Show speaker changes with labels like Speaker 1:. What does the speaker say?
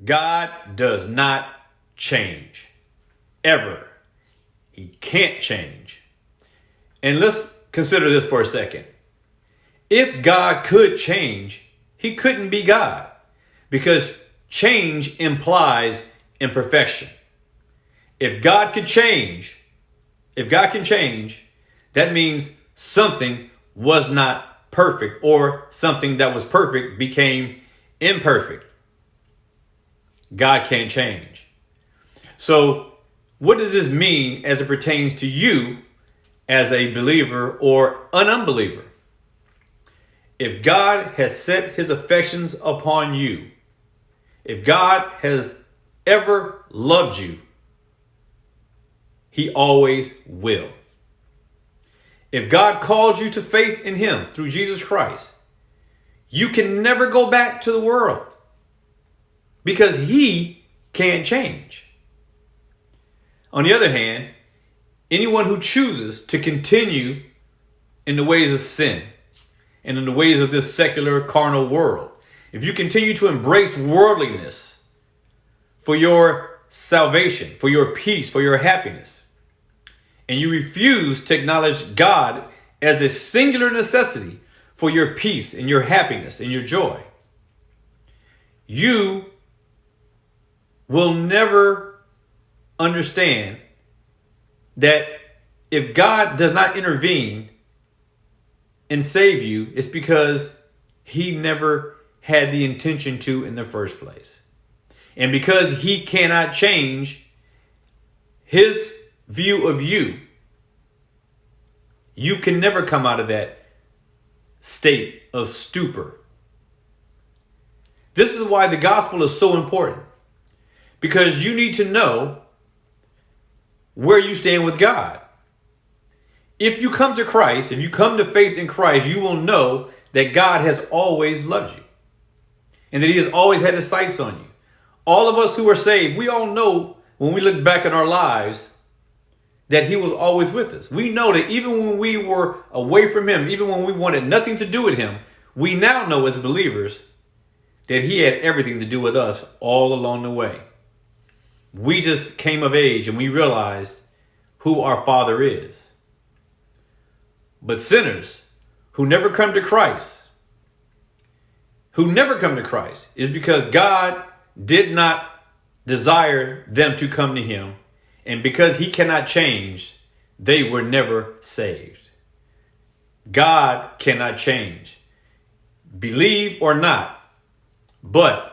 Speaker 1: God does not change. Ever. He can't change. And let's consider this for a second. If God could change, he couldn't be God, because change implies imperfection. If God can change, that means something was not perfect, or something that was perfect became imperfect. God can't change. So what does this mean as it pertains to you as a believer or an unbeliever? If God has set his affections upon you, if God has ever loved you, he always will. If God called you to faith in him through Jesus Christ, you can never go back to the world, because he can't change. On the other hand, anyone who chooses to continue in the ways of sin and in the ways of this secular carnal world, if you continue to embrace worldliness for your salvation, for your peace, for your happiness, and you refuse to acknowledge God as the singular necessity for your peace and your happiness and your joy, you will never understand that if God does not intervene and save you, it's because he never had the intention to in the first place. And because he cannot change his view of you, you can never come out of that state of stupor. This is why the gospel is so important, because you need to know where you stand with God. If you come to Christ, if you come to faith in Christ, you will know that God has always loved you and that he has always had his sights on you. All of us who are saved, we all know when we look back at our lives that he was always with us. We know that even when we were away from him, even when we wanted nothing to do with him, we now know as believers that he had everything to do with us all along the way. We just came of age and we realized who our Father is. But sinners who never come to Christ, is because God did not desire them to come to him. And because he cannot change, they were never saved. God cannot change. Believe or not, but